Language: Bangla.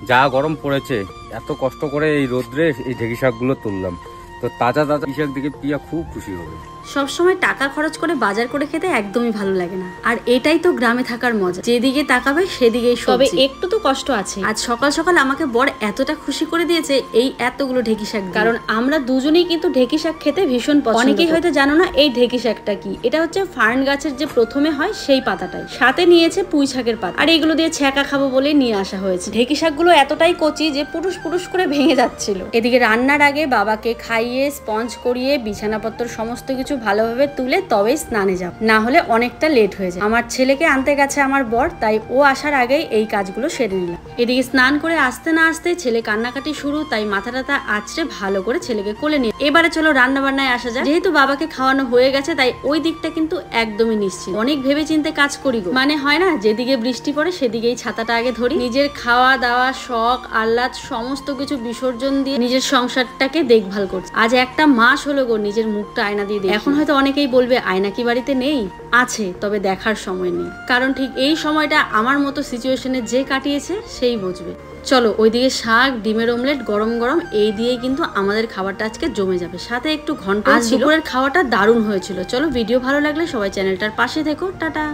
যা গরম পড়েছে, এত কষ্ট করে এই রোদ্রে এই ঢেঁকি শাকগুলো তুললাম, তো তাজা তাজা শাক দেখে প্রিয়া খুব খুশি হবে। সবসময় টাকা খরচ করে বাজার করে খেতে একদমই ভালো লাগে না, আর এটাই তো গ্রামে থাকার মজা, যেদিকে তাকাবে সেদিকেই সবজি। তবে একটু তো কষ্ট আছে। আজ সকাল সকাল আমাকে বর এতটা খুশি করে দিয়েছে এই এতগুলো ঢেঁকি শাক, কারণ আমরা দুজনেই কিন্তু ঢেঁকি শাক খেতে ভীষণ পছন্দ। অনেকেই হয়তো জানো না এই ঢেঁকি শাকটা কি। এটা হচ্ছে ফার্ন গাছের যে প্রথমে হয় সেই পাতাটাই, সাথে নিয়েছে পুঁই শাকের পাতা, আর এগুলো দিয়ে ছ্যাঁকা খাবো বলে নিয়ে আসা হয়েছে। ঢেঁকি শাকগুলো এতটাই কচি যে পুরুষ পুরুষ করে ভেঙে যাচ্ছিল। এদিকে রান্নার আগে বাবাকে খাইয়ে স্পঞ্জ করিয়ে বিছানাপত্র সমস্ত কিছু ভালোভাবে তুলে তবেই স্নানে যাব, না হলে অনেকটা লেট হয়ে যায়। আমার ছেলেকে আনতে গেছে আমার বর, তাই ও আসার আগেই এই কাজগুলো সেরে নিলাম। এদিকে স্নান করে আসতে না আসতে ছেলে কান্নাকাটি শুরু, তাই মাথা টাথা আঁচড়ে ভালো করে ছেলেকে কোলে নিয়ে এবারে চলো রান্না বান্নায় আসা যায়। যেহেতু বাবাকে খাওয়ানো হয়ে গেছে তাই ওই দিকটা কিন্তু একদমই নিশ্চিত। অনেক ভেবে চিন্তে কাজ করি গো, মানে হয় না যেদিকে বৃষ্টি পড়ে সেদিকেই ছাতাটা আগে ধরি। নিজের খাওয়া দাওয়া শখ আহ্লাদ সমস্ত কিছু বিসর্জন দিয়ে নিজের সংসারটাকে দেখভাল করছি। আজ একটা মাস হলো গো নিজের মুখটা আয়না দিয়ে দেখি। এখন হয়তো অনেকেই বলবে আয়না কি বাড়িতে নেই? আছে, তবে দেখার সময় নেই। কারণ ঠিক এই সময়টা আমার মতো সিচুয়েশনে যে কাটিয়েছে সেই বুঝবে। চলো ওইদিকে শাক ডিমের অমলেট গরম গরম এই দিয়েই কিন্তু আমাদের খাবারটা আজকে জমে যাবে, সাথে একটু ঘন্টা। আজ দুপুরের খাওয়াটা দারুণ হয়েছিল। চলো ভিডিও ভালো লাগলে সবাই চ্যানেলটার পাশে থেকো। টাটা।